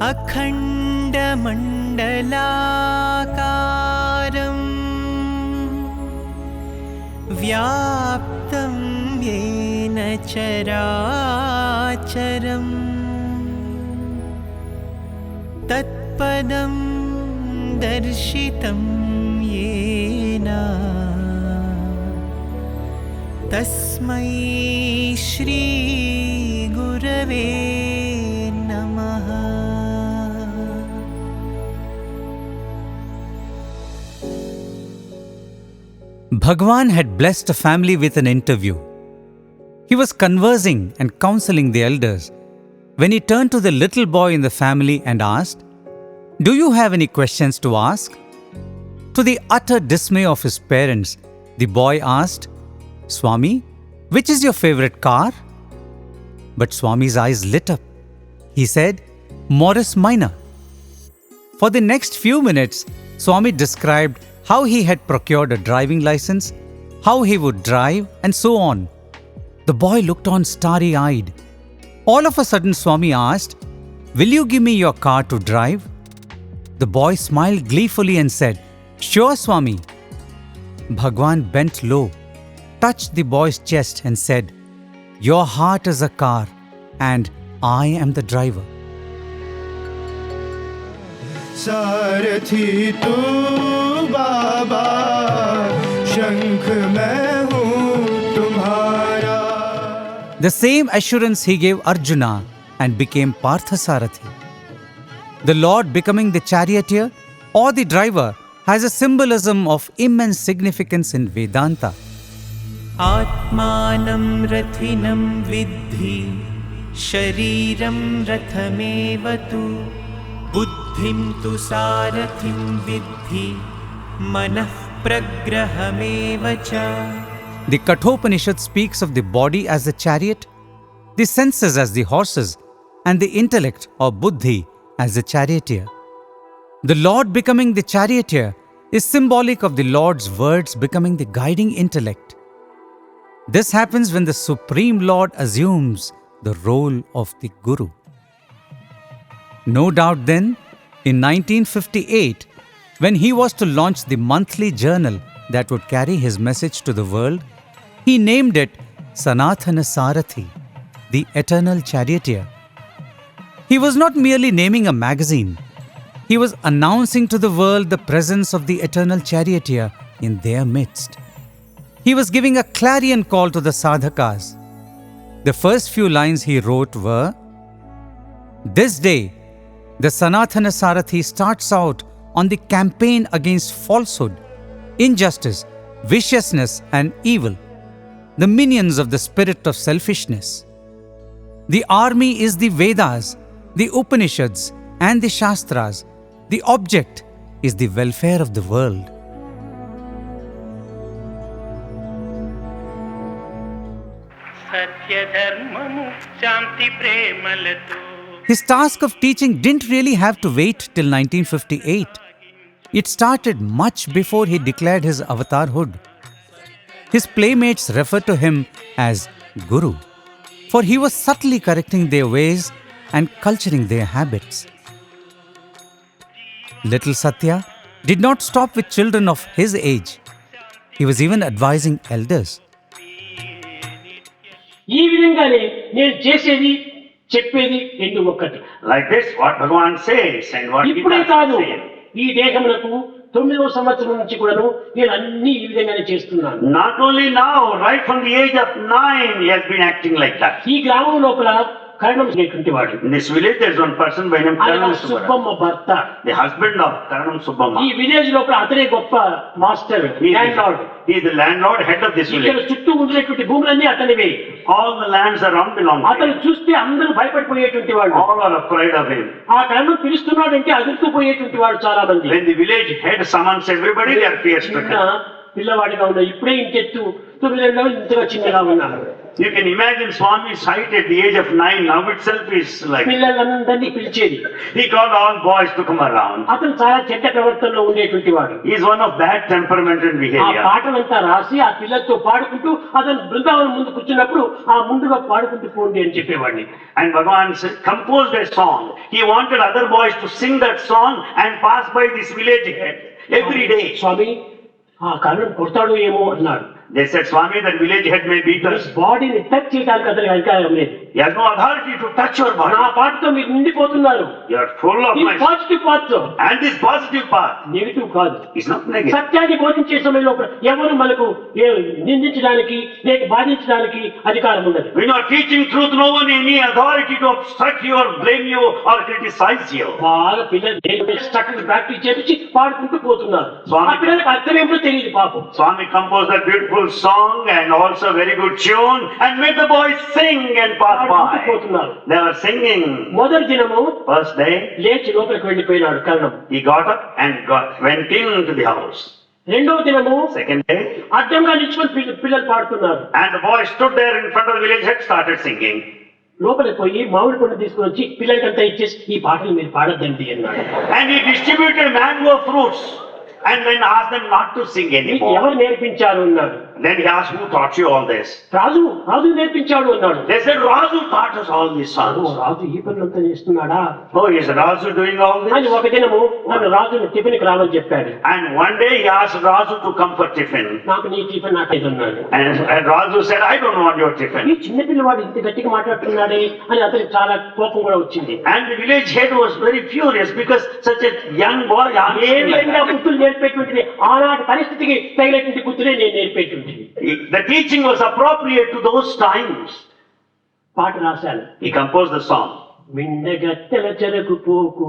अखण्डमण्डलाकारं व्याप्तं येन चराचरं तत्पदं दर्शितं येन तस्मै श्री गुरवे नमः. Bhagawan had blessed a family with an interview. He was conversing and counseling the elders when he turned to the little boy in the family and asked, "Do you have any questions to ask?" To the utter dismay of his parents, the boy asked, "Swami, which is your favorite car?" But Swami's eyes lit up. He said, "Morris Minor." For the next few minutes, Swami described how he had procured a driving license, how he would drive, and so on. The boy looked on starry-eyed. All of a sudden, Swami asked, "Will you give me your car to drive?" The boy smiled gleefully and said, "Sure, Swami." Bhagawan bent low, touched the boy's chest and said, "Your heart is a car and I am the driver." सारथी तू बाबा, शंख मैं हूँ तुम्हारा. The same assurance he gave Arjuna and became Parthasarathi. The Lord becoming the charioteer or the driver has a symbolism of immense significance in Vedanta. आत्मानं रथिनं विद्धि शरीरं रथमेव तु बुद्धिं तु सारथिं विद्धि मनः प्रग्रहमेव च. The Kathopanishad speaks of the body as the chariot, the senses as the horses, and the intellect or buddhi as the charioteer. The Lord becoming the charioteer is symbolic of the Lord's words becoming the guiding intellect. This happens when the Supreme Lord assumes the role of the Guru. No doubt then, in 1958, when he was to launch the monthly journal that would carry his message to the world, he named it Sanatanasarati, the eternal charioteer. He was not merely naming a magazine. He was announcing to the world the presence of the eternal charioteer in their midst. He was giving a clarion call to the sadhakas. The first few lines he wrote were, "This day, the Sanatanasarati starts out on the campaign against falsehood, injustice, viciousness and evil, the minions of the spirit of selfishness. The army is the Vedas, the Upanishads and the Shastras. The object is the welfare of the world." Sathya dharmamu shanti premalatu. His task of teaching didn't really have to wait till 1958. It started much before he declared his avatarhood. His playmates referred to him as Guru, for he was subtly correcting their ways and culturing their habits. Little Sathya did not stop with children of his age. He was even advising elders. ఈ విధంగానే నేను చేసేది చెప్పేది రెండు ఒక్కటి. Like this, what Bhagavan says and what he ఇప్పుడే కాదు, does say. ఈ దేహములకు 9వ సంవత్సరం నుంచి కూడాను నేను అన్ని ఈ విధంగానే చేస్తున్నాను. Not only now, right from the age of 9, he has been acting like that. ఈ గ్రామం లోపల కరణం అనేటువంటి వాడు. In this village, there is one person by name Karanam Subbamma భర్త. the husband of Karanam Subbamma. ఈ విలేజ్ లోపల అతనే గొప్ప master, land lord. He is the landlord, head of this ఇక్కడ village. చుట్టూ ఉండేటువంటి భూములన్నీ అతనివే. All the lands around belong to అతను him. చూస్తే అందరూ భయపడిపోయేటువంటి వాడు. All are afraid of him. ఆ కరణం పిలుస్తున్నాడంటే అదుర్తుపోయేటువంటి వాడు చాలా మంది. When the village head summons everybody, they are fear stricken. పిల్లవాడిగా ఉన్నా ఇప్పుడే ఇంకెత్తు 9 ఏళ్ళలో ఇంతగా చిన్నగా ఉన్నాడు. You can imagine Swami's height at the age of 9 now itself is like. పిల్లలందరినీ పిలిచేది. He called all boys to come around. అతను చాలా చెడ్డ ప్రవర్తనలో ఉండేటువంటి వాడు. He is one of bad temperament and ఆ behavior. పాటలంతా రాసి ఆ పిల్లలతో పాడుకుంటూ అతను బృందావనం ముందు కూర్చున్నప్పుడు ఆ ముందుగా పాడుకుంటూ పోండి అని చెప్పేవాడిని. And Bhagavan composed a song. He wanted other boys to sing that song and pass by this village head every day. స్వామి ఆ కారణం కొడతాడు ఏమో అన్నాడు. They said, Swami, that village head may beat us. బాడీని టచ్ చేయడానికి అతనికి అధికారం లేదు. You have no authority to touch your body. నా పాటతో మీరు నిండిపోతున్నారు. You are full of my positive part. And this positive part negative కాదు. is not negative. సత్యాన్ని బోధించే సమయంలో ఎవరు మనకు నిందించడానికి లేక బాధించడానికి అధికారం ఉండదు. When you are teaching truth, no one any authority to obstruct you or blame you or criticize you. బాగా పిల్లలు స్ట్రక్చర్ ప్రాక్టీస్ చేపించి పాడుకుంటూ పోతున్నారు. స్వామి ఆ పిల్లలకు అర్థం ఏమిటో తెలియదు పాపం. Swami composed that beautiful song and also very good tune and made the boys sing and pass by. They were singing. మొదటి దినము First day, లేచి లోపలికి వెళ్ళిపోయినాడు కరణం. he got up and went into the house. రెండవ దినము Second day, అడ్డంగా నిల్చుకొని పిల్లలు పాడుతున్నారు. and the boys stood there in front of the village head, started singing. లోపలికి పోయి మామిడి పండు తీసుకుని వచ్చి పిల్లలకంతా ఇచ్చేసి ఈ పాటలు మీరు పాడొద్దండి అన్నాడు. And he distributed mango fruits and then asked them not to sing anymore. ఎవరు నేర్పించారు అన్నాడు. Then he asked, who taught you all this? రాజు నేర్పించాడు అన్నాడు. They said, Raju taught us all these songs. రాజు ఈ పనులంతా చేస్తున్నాడా? Oh, is Raju doing all this? అని ఒక దినము నన్ను రాజును టిఫిన్కి రామని చెప్పాడు. And one day he asked Raju to come for tiffin. నాకు నీ టిఫిన్ నాకు ఇది అన్నాడు. And Raju said, I don't want your tiffin. ఈ చిన్న పిల్లవాడు ఇంత గట్టిగా మాట్లాడుతున్నాడే అని అతనికి చాలా కోపం కూడా వచ్చింది. And the village head was very furious because such a young boy ఏ విధంగా బుద్ధులు నేర్పేటువంటిది ఆనాటి పరిస్థితికి తగినటువంటి బుద్ధులే నేను నేర్పేటువంటిది. The teaching was appropriate to those times. పాట రాశాను. He composed the song. మిండగత్తెల చెరకు పోకు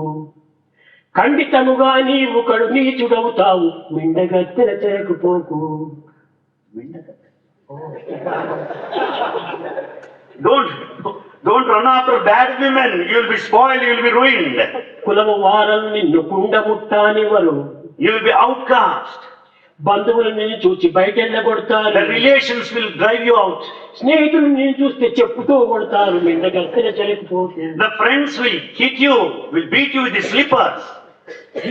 ఖండితముగా నీవు కడు నీచుడవుతావు మిండగత్తెల చెరకు పోకు. Don't run after bad women. You will be spoiled, you will be ruined. కులము వారలు నిన్ను కుండ ముట్టానివ్వరు. You will be outcast. బంధువులు నిన్ను చూసి బయట వెళ్ళగొడతారు. The relations will drive you out. స్నేహితులు నిన్ను చూస్తే చెప్పుతో కొడతారు మిండగత్తెల చెరకు పోకు. The friends will hit you, will beat you with the slippers.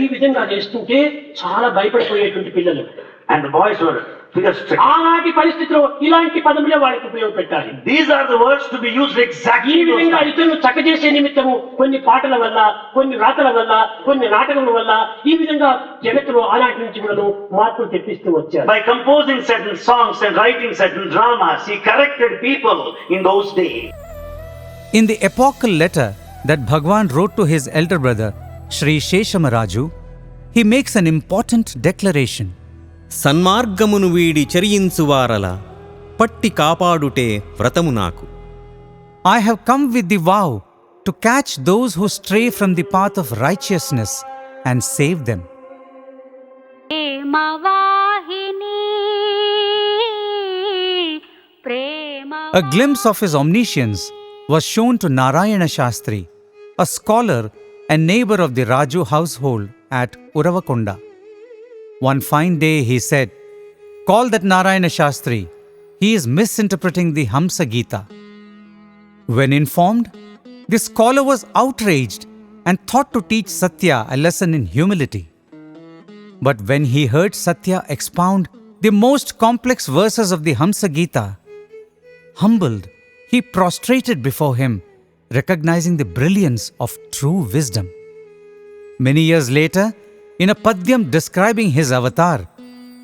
ఈ విధంగా చేస్తుంటే చాలా భయపడిపోయేటువంటి పిల్లలు. And the boys were figure-stricken. ఆనాటి పరిస్థితిలో ఇలాంటి పదములే వాళ్ళకి ఉపయోగపెట్టాలి. These are the words to be used exactly. ఈ విధంగా ఇతరులను చక్కజేసే నిమిత్తము కొన్ని పాటల వల్ల, కొన్ని రాతల వల్ల, కొన్ని నాటకముల వల్ల ఈ విధంగా జగత్తులో ఆనాటి నుంచి కూడా మార్పులు తెప్పిస్తూ వచ్చారు. By composing certain songs and writing certain dramas, he corrected people in those days. In the epochal letter that Bhagawan wrote to his elder brother, Sri Sheshamaraju, he makes an important declaration. సన్మార్గమును వీడి చరించువారల పట్టి కాపాడుటే వ్రతము నాకు. I have come with the vow to catch those who stray from the path of righteousness and save them. A glimpse of his omniscience was shown to Narayana Shastri, a scholar and neighbor of the Raju household at Uravakonda. One fine day he said, "Call that Narayana Shastri. He is misinterpreting the Hamsa Gita." When informed, the scholar was outraged and thought to teach Sathya a lesson in humility. But when he heard Sathya expound the most complex verses of the Hamsa Gita, humbled, he prostrated before him, recognizing the brilliance of true wisdom. Many years later, in a padyam describing his avatar,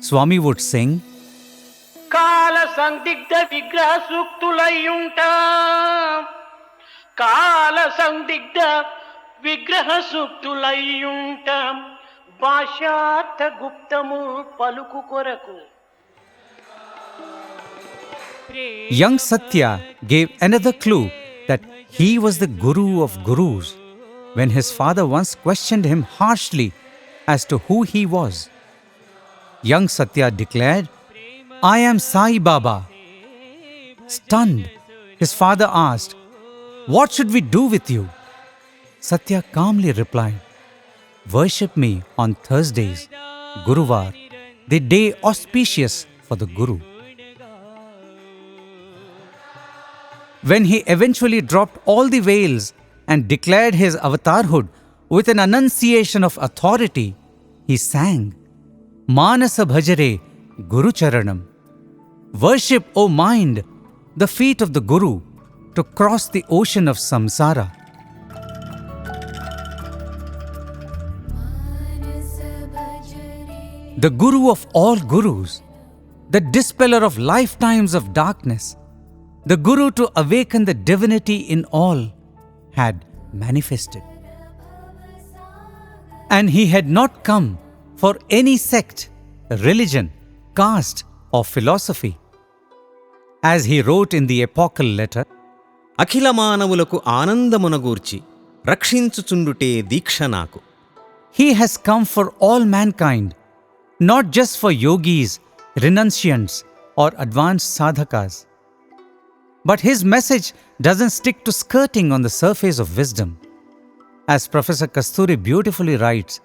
Swami would sing, కాల సందిగ్ధ విగ్రహ సూక్తులయ్యుంటా కాల సందిగ్ధ విగ్రహ సూక్తులయ్యుంటా భాషార్థ గుప్తము పలుకు కొరకు. Young Sathya gave another clue that he was the Guru of Gurus when his father once questioned him harshly as to who he was. Young Sathya declared, "I am Sai Baba." Stunned, his father asked, "What should we do with you?" Sathya calmly replied, "Worship me on Thursdays, Guruvar, the day auspicious for the Guru." When he eventually dropped all the veils and declared his avatarhood with an annunciation of authority, he sang, Manasa Bhajare Guru Charanam. Worship, O mind, the feet of the Guru to cross the ocean of samsara. The Guru of all Gurus, the dispeller of lifetimes of darkness, the Guru to awaken the divinity in all, had manifested. And he had not come for any sect, religion, caste, or philosophy. As he wrote in the epochal letter, అఖిల మానవులకు ఆనందమునగూర్చి రక్షించుచుండుటే దీక్ష నాకు. he has come for all mankind, not just for yogis, renunciants, or advanced sadhakas. But his message doesn't stick to skirting on the surface of wisdom. As Professor Kasturi beautifully writes,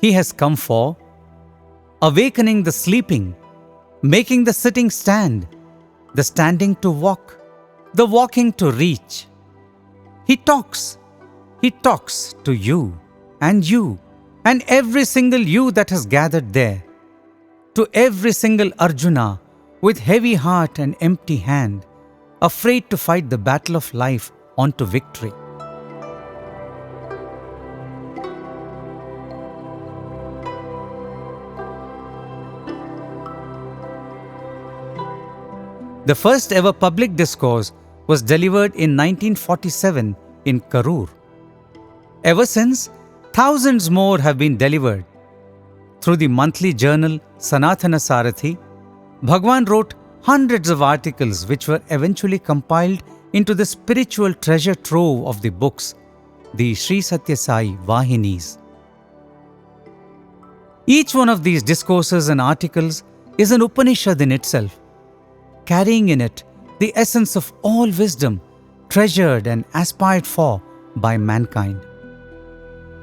he has come for awakening the sleeping, making the sitting stand, the standing to walk, the walking to reach. He talks to you and every single you that has gathered there, to every single Arjuna with heavy heart and empty hand, afraid to fight the battle of life on to victory. The first ever public discourse was delivered in 1947 in Karur. Ever since, thousands more have been delivered. Through the monthly journal Sanatanasarati, Bhagawan wrote hundreds of articles which were eventually compiled into the spiritual treasure trove of the books, the Sri Sathya Sai Vahinis. Each one of these discourses and articles is an Upanishad in itself, carrying in it the essence of all wisdom treasured and aspired for by mankind.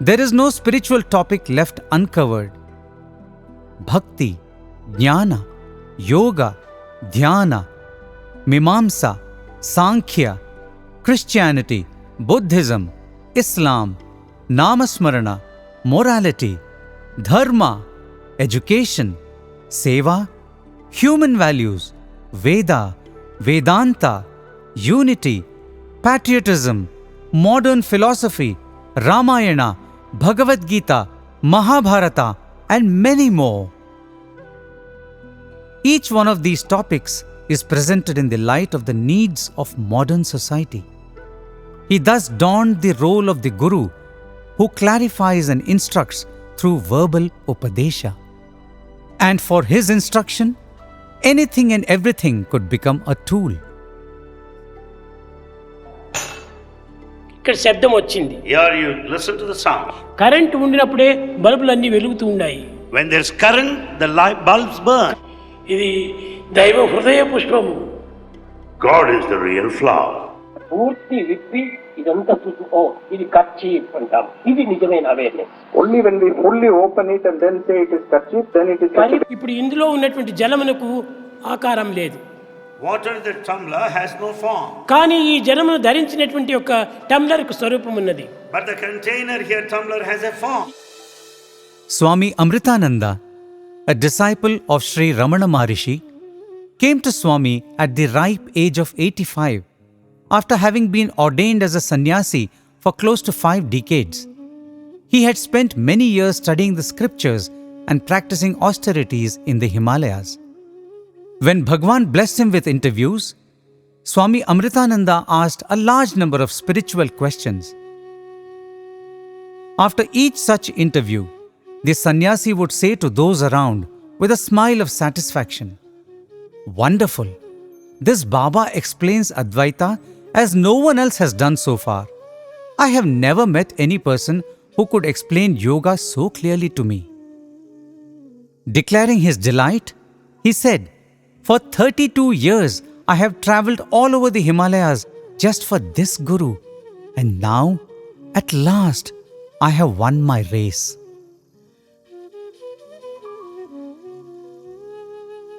There is no spiritual topic left uncovered. Bhakti, Jnana, Yoga, Dhyana, Mimamsa, Sankhya, Christianity, Buddhism, Islam, Namasmarana, morality, Dharma, education, Seva, human values, Veda, Vedanta, unity, patriotism, modern philosophy, Ramayana, Bhagavad Gita, Mahabharata, and many more. Each one of these topics is presented in the light of the needs of modern society. He thus donned the role of the Guru, who clarifies and instructs through verbal upadesha. And for his instruction, anything and everything could become a tool. ఇక్కడ శబ్దం వచ్చింది. Here you listen to the sound. Current ఉండినప్పుడే బల్బులన్నీ వెలుగుతూ ఉన్నాయి. When there's current, the light bulbs burn. ఇది దైవ హృదయ పుష్పము. God is the real flower. పూర్తి విప్పి ఇదంతా చూసుకో, ఇది కర్చీఫ్ అంటాం. ఇది నిజమైన awareness. Only when we fully open it and then say it is kerchief, then it is kerchief. ఇప్పుడు ఇందులో ఉన్నటువంటి జలమునకు ఆకారం లేదు. Water in the tumbler has no form. కానీ ఈ జలమును ధరించినటువంటి యొక్క టంబ్లర్కు స్వరూపం ఉన్నది. But the container here, tumbler, has a form. Swami Amritananda, a disciple of Sri Ramana Maharishi, came to Swami at the ripe age of 85 after having been ordained as a sannyasi for close to 5 decades. He had spent many years studying the scriptures and practicing austerities in the Himalayas. When Bhagawan blessed him with interviews, Swami Amritananda asked a large number of spiritual questions. After each such interview, the sannyasi would say to those around with a smile of satisfaction, "Wonderful! This Baba explains Advaita as no one else has done so far. I have never met any person who could explain yoga so clearly to me." Declaring his delight, he said, "For 32 years I have travelled all over the Himalayas just for this Guru, and now, at last, I have won my race."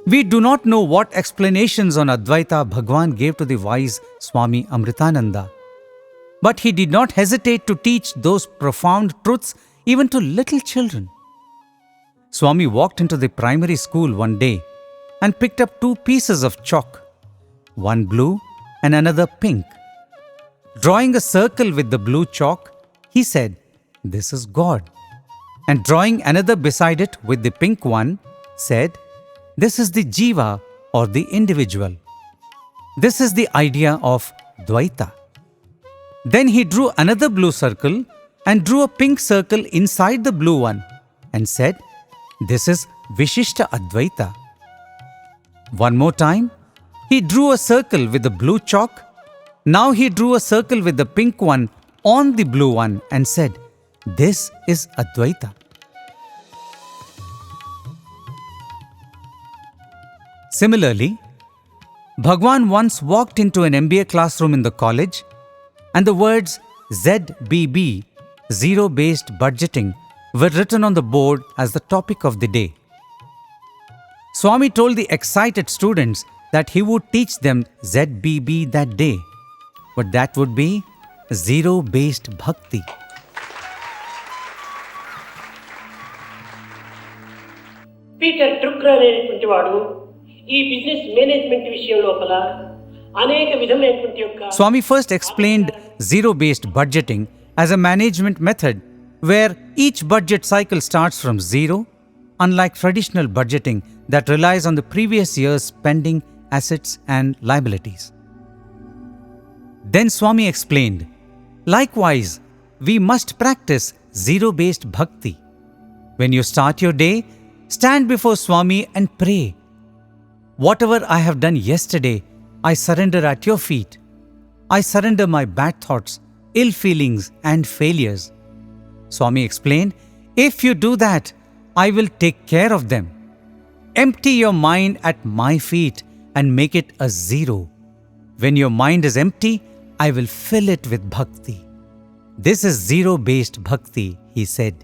We do not know what explanations on Advaita Bhagawan gave to the wise Swami Amritananda, but he did not hesitate to teach those profound truths even to little children. Swami walked into the primary school one day and picked up 2 pieces of chalk, one blue and another pink. Drawing a circle with the blue chalk, he said, "This is God." And drawing another beside it with the pink one, said, "This is the Jiva or the individual." This is the idea of Dvaita. Then he drew another blue circle and drew a pink circle inside the blue one and said, "This is Vishishta Advaita." One more time, he drew a circle with the blue chalk. Now he drew a circle with the pink one on the blue one and said, "This is Advaita." Similarly, Bhagawan once walked into an MBA classroom in the college and the words ZBB, zero-based budgeting, were written on the board as the topic of the day. Swami told the excited students that he would teach them ZBB that day, but that would be zero-based bhakti. Peter Drucker అనేటువంటి వాడు ఈ business management విషయం లోపల అనేక విధమైనటువంటి యొక్క Swami first explained zero-based budgeting as a management method where each budget cycle starts from zero, unlike traditional budgeting that relies on the previous year's spending, assets and liabilities. Then Swami explained, likewise, we must practice zero-based bhakti. When you start your day, stand before Swami and pray. Whatever I have done yesterday, I surrender at your feet. I surrender my bad thoughts, ill feelings and failures. Swami explained, if you do that, I will take care of them. Empty your mind at my feet and make it a zero. When your mind is empty, I will fill it with bhakti. This is zero-based bhakti, he said.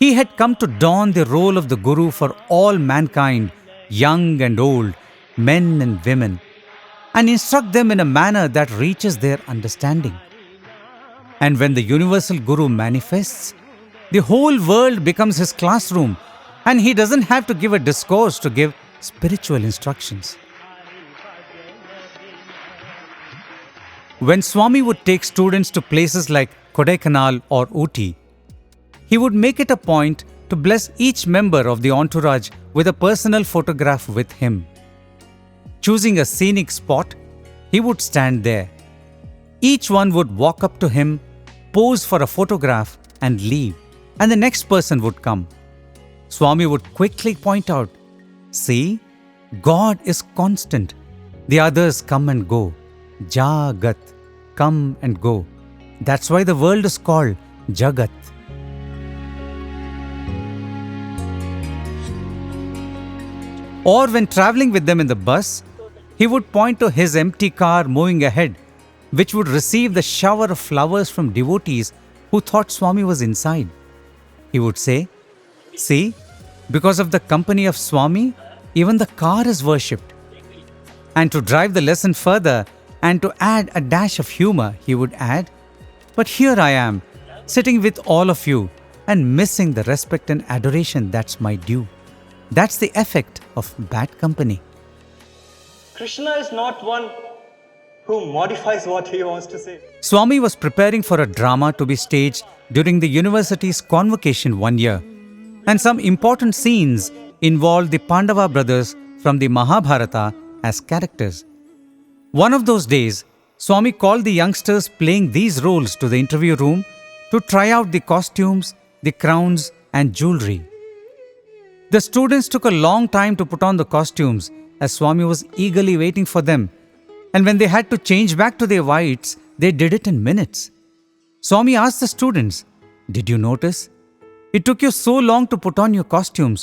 He had come to don the role of the Guru for all mankind, young and old, men and women, and instruct them in a manner that reaches their understanding. And when the universal Guru manifests, the whole world becomes his classroom, and he doesn't have to give a discourse to give spiritual instructions. When Swami would take students to places like Kodaikanal or Ooty, he would make it a point to bless each member of the entourage with a personal photograph with him. Choosing a scenic spot, he would stand there. Each one would walk up to him, pose for a photograph and leave, and the next person would come. Swami would quickly point out, "See, God is constant. The others come and go. Jagat, come and go. That's why the world is called Jagat." Or when traveling with them in the bus, he would point to his empty car moving ahead, which would receive the shower of flowers from devotees who thought Swami was inside. He would say, "See, because of the company of Swami, even the car is worshipped." And to drive the lesson further and to add a dash of humor, he would add, "But here I am, sitting with all of you and missing the respect and adoration that's my due." That's the effect of bad company. Krishna is not one who modifies what he wants to say. Swami was preparing for a drama to be staged during the university's convocation one year, and some important scenes involved the Pandava brothers from the Mahabharata as characters. One of those days, Swami called the youngsters playing these roles to the interview room to try out the costumes, the crowns, and jewelry. The students took a long time to put on the costumes as Swami was eagerly waiting for them, and when they had to change back to their whites, they did it in minutes. Swami asked the students, "Did you notice? It took you so long to put on your costumes,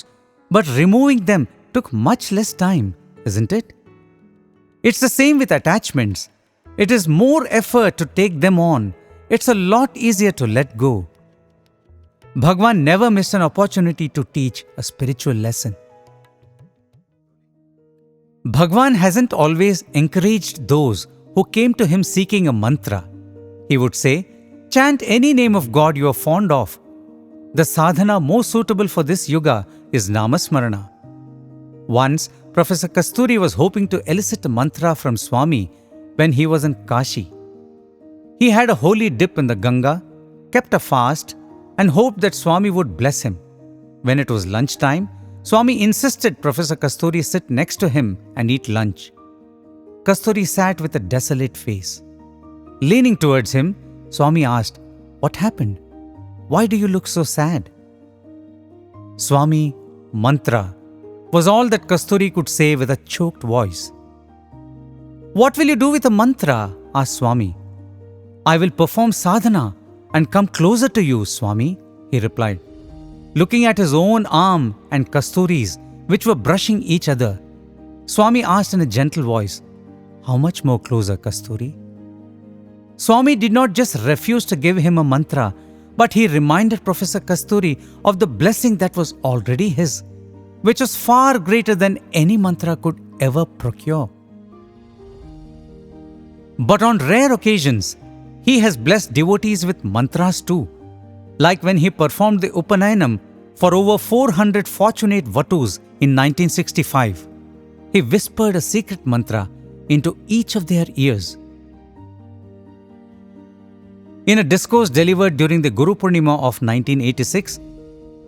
but removing them took much less time, isn't it?" It's the same with attachments. It is more effort to take them on. It's a lot easier to let go. Bhagawan never missed an opportunity to teach a spiritual lesson. Bhagawan hasn't always encouraged those who came to him seeking a mantra. He would say, chant any name of God you are fond of. The sadhana most suitable for this yuga is Namasmarana. Once, Professor Kasturi was hoping to elicit a mantra from Swami when he was in Kashi. He had a holy dip in the Ganga, kept a fast, and hoped that Swami would bless him. When it was lunchtime, Swami insisted Professor Kasturi sit next to him and eat lunch. Kasturi sat with a desolate face. Leaning towards him, Swami asked, "What happened? Why do you look so sad?" "Swami, mantra," was all that Kasturi could say with a choked voice. "What will you do with a mantra?" asked Swami. "I will perform sadhana and come closer to you, Swami," he replied. Looking at his own arm and Kasturi's, which were brushing each other, Swami asked in a gentle voice, "How much more closer, Kasturi?" Swami did not just refuse to give him a mantra, but he reminded Professor Kasturi of the blessing that was already his, which was far greater than any mantra could ever procure. But on rare occasions, he has blessed devotees with mantras too, like when he performed the Upanayanam for over 400 fortunate Vatus in 1965. He whispered a secret mantra into each of their ears. In a discourse delivered during the Guru Purnima of 1986,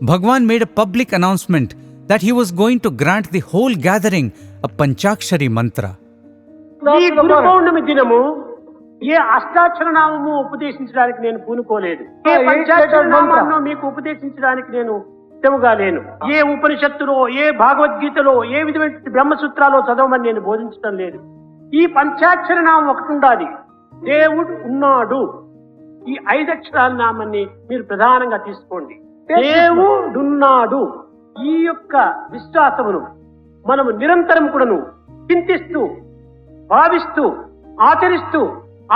Bhagawan made a public announcement that he was going to grant the whole gathering a Panchakshari mantra. ఈ గురు పౌర్ణమి దినము ఏ అష్టాక్షర నామము ఉపదేశించడానికి నేను పూనుకోలేదు. ఏ పంచాక్షర నామాన్ని మీకు ఉపదేశించడానికి నేను సిద్ధముగా లేను. ఏ ఉపనిషత్తులో, ఏ భగవద్గీతలో, ఏ విధమైన బ్రహ్మసూత్రాలో చదవమని నేను బోధించడం లేదు. ఈ పంచాక్షర నామం ఒకటి ఉండాలి. దేవుడు ఉన్నాడు. ఈ 5 అక్షరాల నామాన్ని మీరు ప్రధానంగా తీసుకోండి. దేవుడున్నాడు. ఈ యొక్క విశ్వాసమును మనము నిరంతరం కూడాను చింతిస్తూ, భావిస్తూ, ఆచరిస్తూ,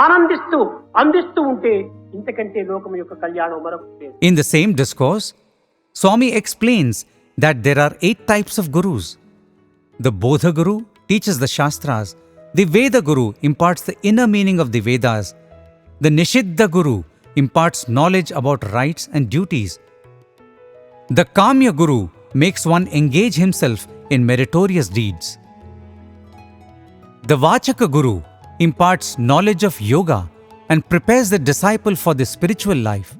ఆనందిస్తూ, అందిస్తూ ఉంటే ఇంతకంటే లోకం యొక్క కళ్యాణం మరొకటి. In the same discourse, Swami explains that there are 8 types of gurus. The Bodha Guru teaches the Shastras. The Veda Guru imparts the inner meaning of the Vedas. The Nishiddha Guru imparts knowledge about rights and duties. The Kamya Guru makes one engage himself in meritorious deeds. The Vachaka Guru imparts knowledge of yoga and prepares the disciple for the spiritual life.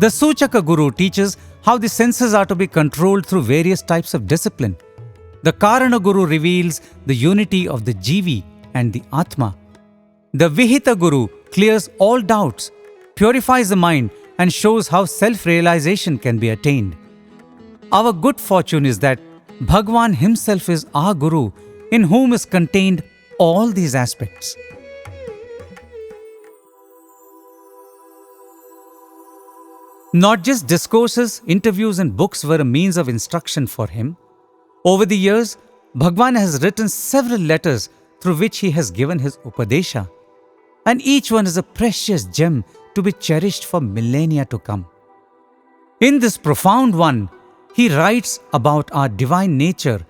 The Suchaka Guru teaches how the senses are to be controlled through various types of discipline. The Karana Guru reveals the unity of the Jivi and the Atma. The Vihita Guru clears all doubts, purifies the mind, and shows how self-realization can be attained. Our good fortune is that Bhagawan himself is our Guru, in whom is contained all these aspects. Not just discourses, interviews, and books were a means of instruction for him. Over the years, Bhagawan has written several letters through which he has given his Upadesha, and each one is a precious gem to be cherished for millennia to come. In this profound one, he writes about our divine nature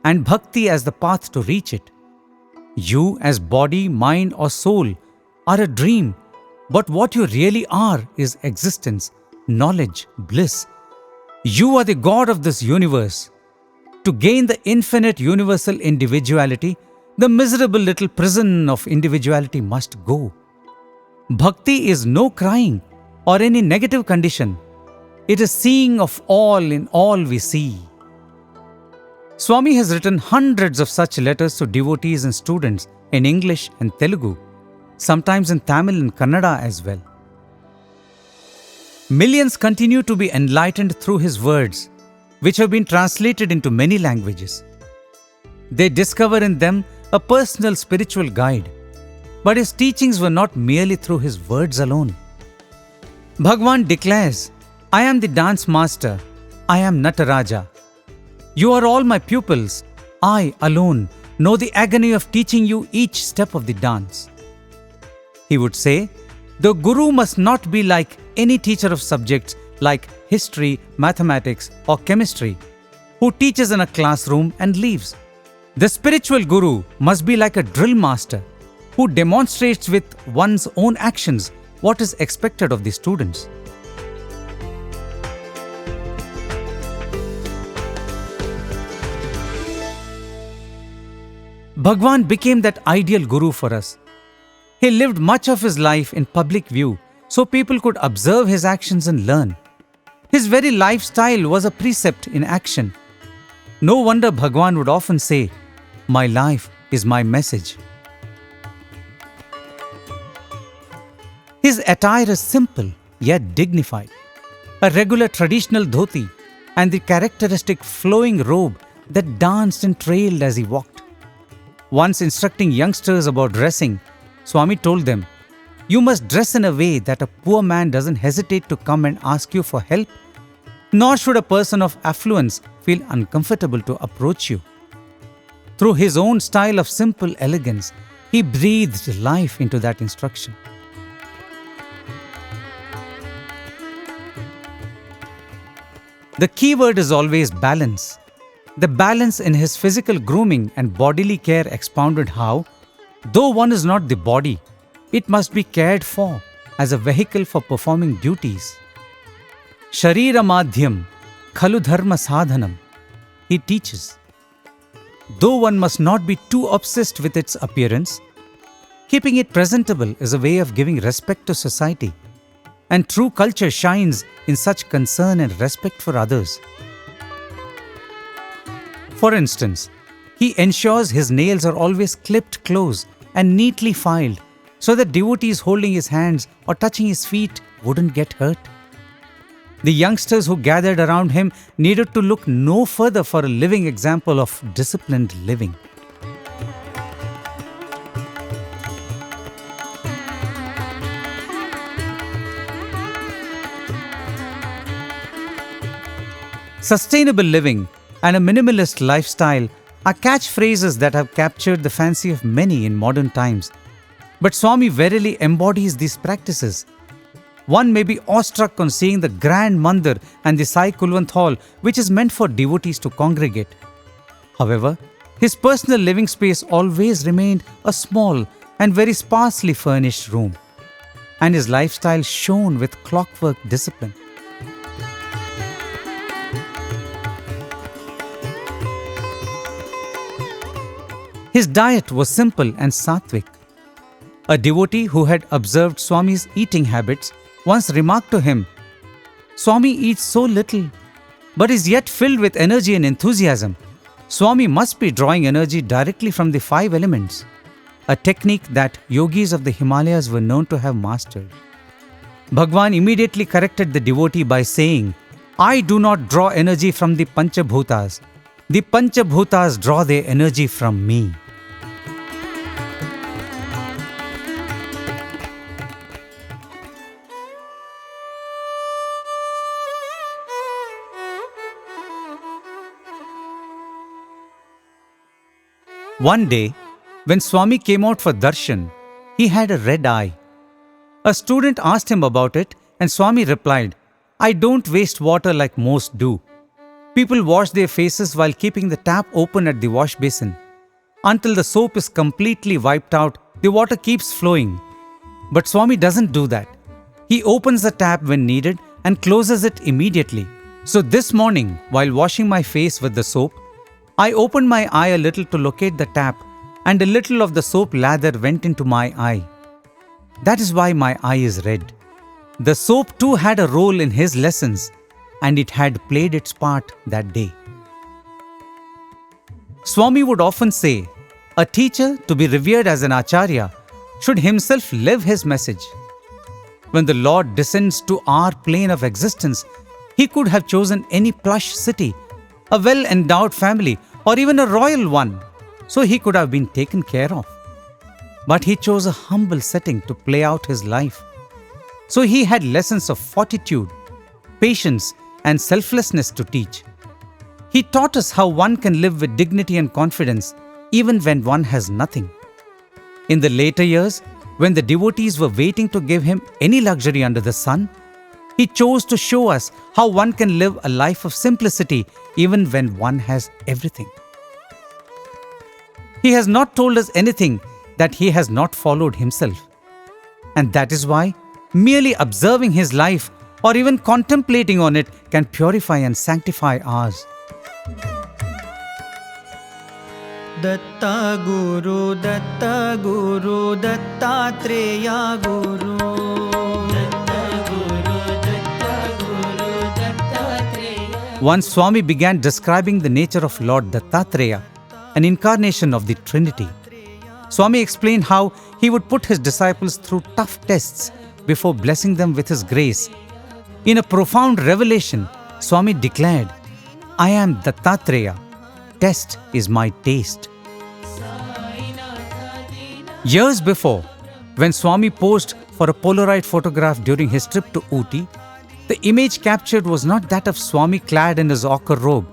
and bhakti as the path to reach it. You, as body, mind, or soul, are a dream, but what you really are is existence, knowledge, bliss. You are the God of this universe. To gain the infinite universal individuality, the miserable little prison of individuality must go. Bhakti is no crying or any negative condition. It is seeing of all in all we see. Swami has written hundreds of such letters to devotees and students in English and Telugu, sometimes in Tamil and Kannada as well. Millions continue to be enlightened through his words, which have been translated into many languages. They discover in them a personal spiritual guide, but his teachings were not merely through his words alone. Bhagavan declares, "I am the dance master, I am Nataraja. You are all my pupils. I alone know the agony of teaching you each step of the dance." He would say, the Guru must not be like any teacher of subjects like history, mathematics, or chemistry, who teaches in a classroom and leaves. The spiritual guru must be like a drill master who demonstrates with one's own actions what is expected of the students. Bhagawan became that ideal guru for us. He lived much of his life in public view so people could observe his actions and learn. His very lifestyle was a precept in action. No wonder Bhagawan would often say, "My life is my message." His attire is simple yet dignified. A regular traditional dhoti and the characteristic flowing robe that danced and trailed as he walked. Once instructing youngsters about dressing, Swami told them, "You must dress in a way that a poor man doesn't hesitate to come and ask you for help, nor should a person of affluence feel uncomfortable to approach you." Through his own style of simple elegance, he breathed life into that instruction. The key word is always balance. The balance in his physical grooming and bodily care expounded how, though one is not the body, it must be cared for as a vehicle for performing duties. Sharira madhyam khalu dharma sadhanam, he teaches. Though one must not be too obsessed with its appearance, keeping it presentable is a way of giving respect to society, and true culture shines in such concern and respect for others. For instance, he ensures his nails are always clipped close and neatly filed so that devotees holding his hands or touching his feet wouldn't get hurt. The youngsters who gathered around him needed to look no further for a living example of disciplined living. Sustainable living and a minimalist lifestyle are catchphrases that have captured the fancy of many in modern times. But Swami verily embodies these practices. One may be awestruck on seeing the grand mandir and the Sai Kulwant Hall, which is meant for devotees to congregate. However, his personal living space always remained a small and very sparsely furnished room, and his lifestyle shone with clockwork discipline. His diet was simple and sattvic. A devotee who had observed Swami's eating habits once remarked to him, "Swami eats so little, but is yet filled with energy and enthusiasm. Swami must be drawing energy directly from the 5 elements, a technique that yogis of the Himalayas were known to have mastered." Bhagawan immediately corrected the devotee by saying, "I do not draw energy from the Panchabhutas. The Panchabhutas draw their energy from me." One day, when Swami came out for darshan, he had a red eye. A student asked him about it, and Swami replied, "I don't waste water like most do. People wash their faces while keeping the tap open at the wash basin. Until the soap is completely wiped out, the water keeps flowing. But Swami doesn't do that. He opens the tap when needed and closes it immediately. So this morning, while washing my face with the soap, I opened my eye a little to locate the tap, and a little of the soap lather went into my eye. That is why my eye is red." The soap too had a role in his lessons, and it had played its part that day. Swami would often say, "A teacher to be revered as an acharya should himself live his message." When the Lord descends to our plane of existence, he could have chosen any plush city, a well-endowed family, or even a royal one, so he could have been taken care of. But he chose a humble setting to play out his life. So he had lessons of fortitude, patience, and selflessness to teach. He taught us how one can live with dignity and confidence even when one has nothing. In the later years, when the devotees were waiting to give him any luxury under the sun, He chose to show us how one can live a life of simplicity even when one has everything. He has not told us anything that he has not followed himself. And that is why merely observing his life or even contemplating on it can purify and sanctify ours. Datta Guru, Dattatreya Guru. Once Swami began describing the nature of Lord Dattatreya, an incarnation of the Trinity. Swami explained how he would put his disciples through tough tests before blessing them with his grace. In a profound revelation, Swami declared, "I am Dattatreya. Test is my taste." Years before, when Swami posed for a Polaroid photograph during his trip to Ooty, the image captured was not that of Swami clad in his ochre robe,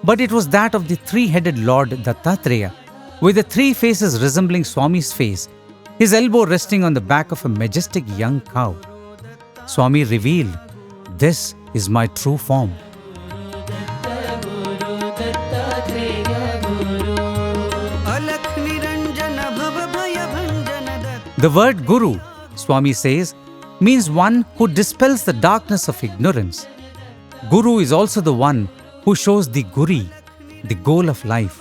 but it was that of the three-headed Lord Dattatreya, with the three faces resembling Swami's face, his elbow resting on the back of a majestic young cow. Swami revealed, "This is my true form." The word Guru, Swami says, means one who dispels the darkness of ignorance. Guru is also the one who shows the Guri, the goal of life.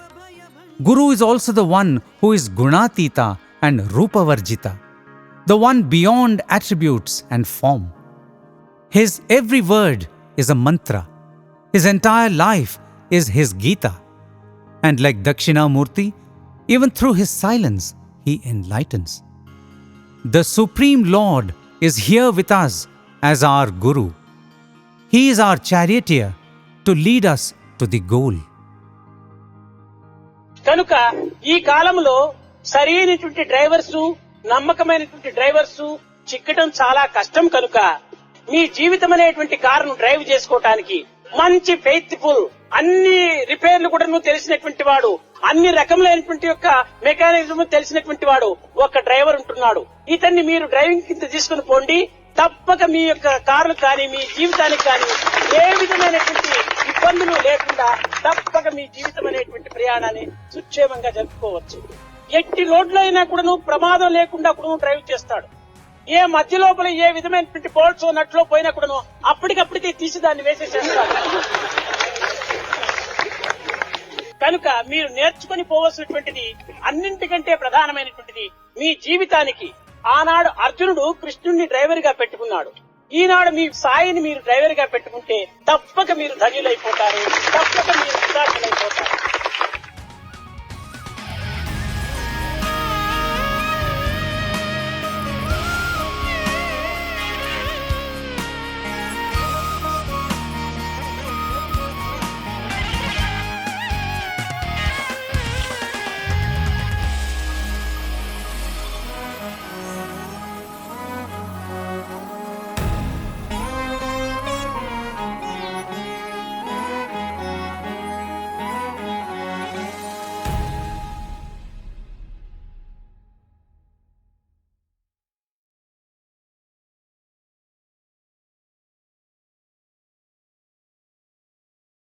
Guru is also the one who is Gunatita and Rupavarjita, the one beyond attributes and form. His every word is a mantra. His entire life is his Gita. And like Dakshinamurti, even through his silence, he enlightens. The Supreme Lord is here with us as our Guru. He is our charioteer to lead us to the goal. కనుక ఈ కాలంలో సరైనటువంటి drivers, నమ్మకమైనటువంటి drivers చిక్కటం చాలా కష్టం. కనుక మీ జీవితం అనేటువంటి కారును డ్రైవ్ చేసుకోవటానికి మంచి ఫెయిత్ఫుల్, అన్ని రిపేర్లు కూడా తెలిసినటువంటి వాడు, అన్ని రకములైనటువంటి యొక్క మెకానిజం తెలిసినటువంటి వాడు ఒక డ్రైవర్ ఉంటున్నాడు. ఇతన్ని మీరు డ్రైవింగ్ కింద తీసుకుని పోండి. తప్పక మీ యొక్క కార్లు కానీ మీ జీవితానికి కానీ ఏ విధమైనటువంటి ఇబ్బందులు లేకుండా తప్పక మీ జీవితం అనేటువంటి ప్రయాణాన్ని సుక్షేమంగా జరుపుకోవచ్చు. ఎట్టి రోడ్లు అయినా కూడా ప్రమాదం లేకుండా కూడా డ్రైవ్ చేస్తాడు. ఏ మధ్య లోపల ఏ విధమైనటువంటి బోల్ట్స్ నట్లో పోయినా కూడా అప్పటికప్పటికే తీసి దాన్ని వేసేసేస్తాడు. కనుక మీరు నేర్చుకుని పోవలసినటువంటిది అన్నింటికంటే ప్రధానమైనటువంటిది మీ జీవితానికి. ఆనాడు అర్జునుడు కృష్ణుడిని డ్రైవర్ గా పెట్టుకున్నాడు. ఈనాడు మీ సాయిని మీరు డ్రైవర్ గా పెట్టుకుంటే తప్పక మీరు ధన్యులైపోతారు, తప్పక మీరు కృతార్థులైపోతారు.